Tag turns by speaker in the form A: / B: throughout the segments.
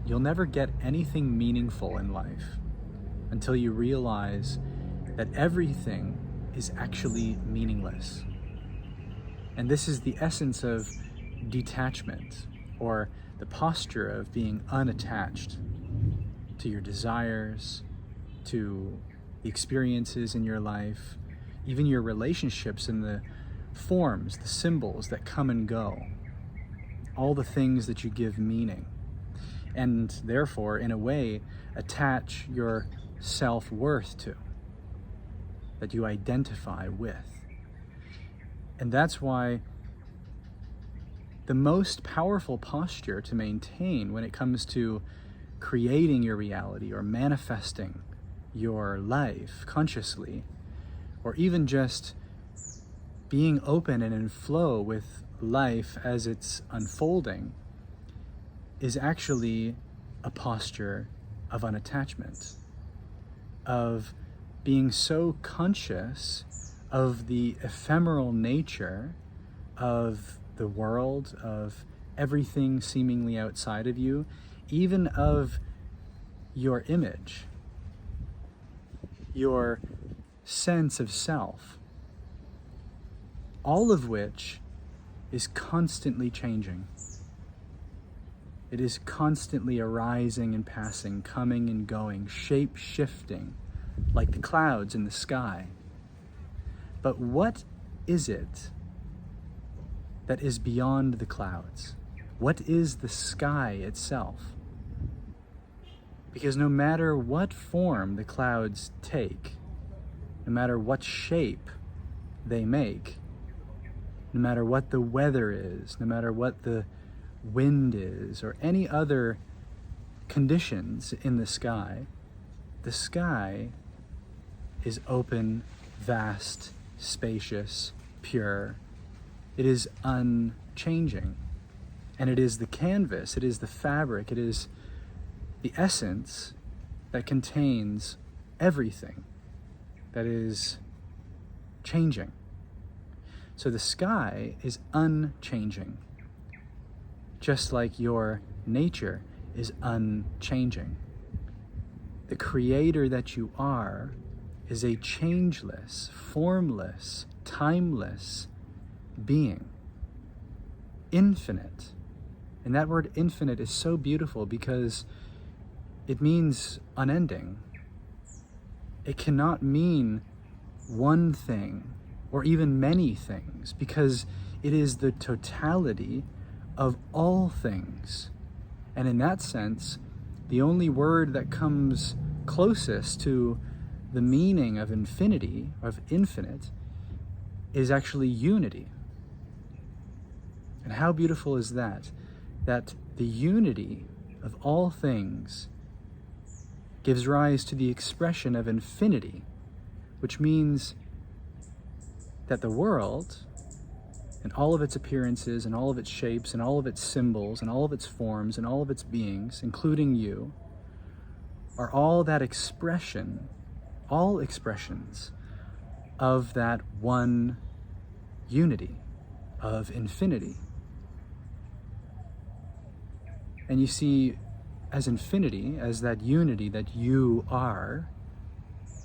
A: you'll never get anything meaningful in life until you realize that everything is actually meaningless. And this is the essence of detachment, or the posture of being unattached to your desires, to the experiences in your life, even your relationships and the forms, the symbols that come and go, all the things that you give meaning, and therefore, in a way, attach your self-worth to, that you identify with. And that's why the most powerful posture to maintain when it comes to creating your reality or manifesting your life consciously, or even just being open and in flow with life as it's unfolding, is actually a posture of unattachment, of being so conscious of the ephemeral nature of the world, of everything seemingly outside of you, even of your image, your sense of self, all of which is constantly changing. It is constantly arising and passing, coming and going, shape-shifting, like the clouds in the sky. But what is it that is beyond the clouds? What is the sky itself? Because no matter what form the clouds take, no matter what shape they make, no matter what the weather is, no matter what the wind is, or any other conditions in the sky is open, vast, spacious, pure. It is unchanging. And it is the canvas, it is the fabric, it is the essence that contains everything that is changing. So the sky is unchanging, just like your nature is unchanging. The creator that you are is a changeless, formless, timeless being, infinite. And that word infinite is so beautiful because it means unending. It cannot mean one thing or even many things, because it is the totality of all things. And in that sense, the only word that comes closest to the meaning of infinity, of infinite, is actually unity. And how beautiful is that? That the unity of all things gives rise to the expression of infinity, which means that the world, and all of its appearances, and all of its shapes, and all of its symbols, and all of its forms, and all of its beings, including you, are all that expression, all expressions of that one unity, of infinity. And you see, as infinity, as that unity that you are,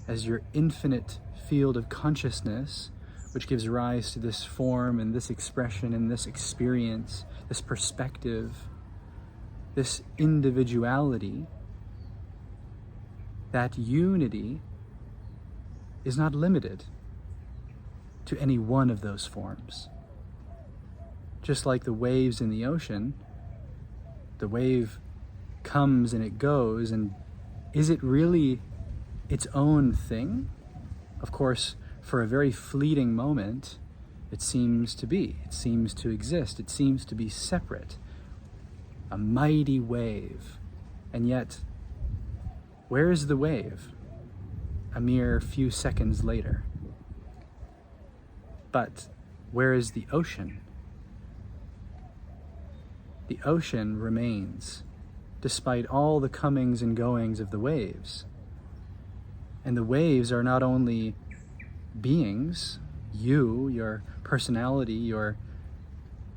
A: as your infinite field of consciousness, which gives rise to this form and this expression and this experience, this perspective, this individuality, that unity is not limited to any one of those forms. Just like the waves in the ocean, the wave comes and it goes, and is it really its own thing? Of course, for a very fleeting moment, it seems to be. It seems to exist. It seems to be separate. A mighty wave. And yet, where is the wave? A mere few seconds later. But where is the ocean? The ocean remains, despite all the comings and goings of the waves. And the waves are not only beings, you, your personality, your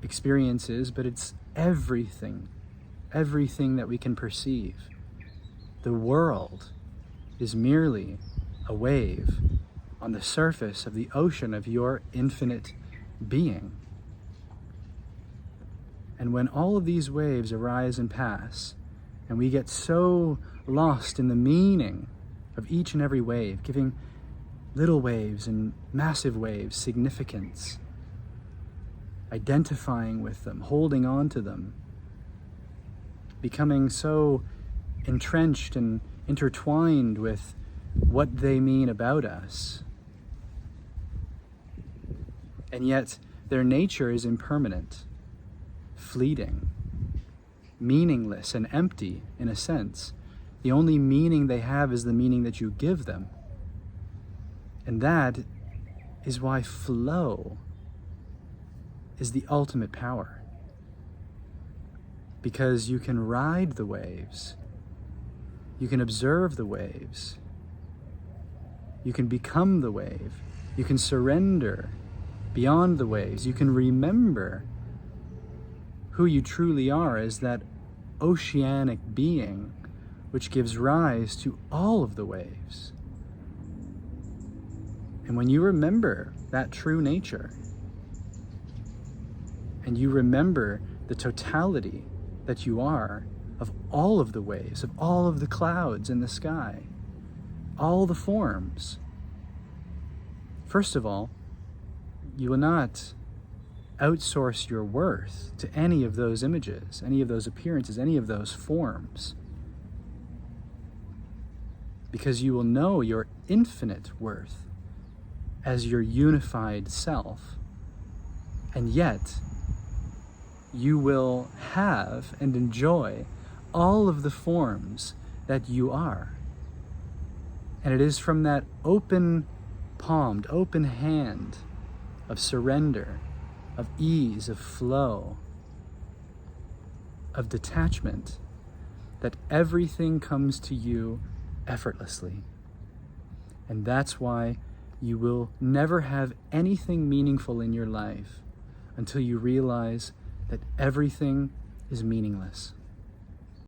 A: experiences, but it's everything everything that we can perceive. The world is merely a wave on the surface of the ocean of your infinite being. And when all of these waves arise and pass, and we get so lost in the meaning of each and every wave, giving little waves and massive waves significance, identifying with them, holding on to them, becoming so entrenched and intertwined with what they mean about us. And yet their nature is impermanent, fleeting, meaningless and empty in a sense. The only meaning they have is the meaning that you give them. And that is why flow is the ultimate power. Because you can ride the waves, you can observe the waves, you can become the wave, you can surrender beyond the waves, you can remember who you truly are as that oceanic being which gives rise to all of the waves. And when you remember that true nature, and you remember the totality that you are of all of the waves, of all of the clouds in the sky, all the forms, first of all, you will not outsource your worth to any of those images, any of those appearances, any of those forms. Because you will know your infinite worth as your unified self. And yet, you will have and enjoy all of the forms that you are. And it is from that open-palmed, open hand of surrender, of ease, of flow, of detachment, that everything comes to you effortlessly. And that's why you will never have anything meaningful in your life until you realize that everything is meaningless.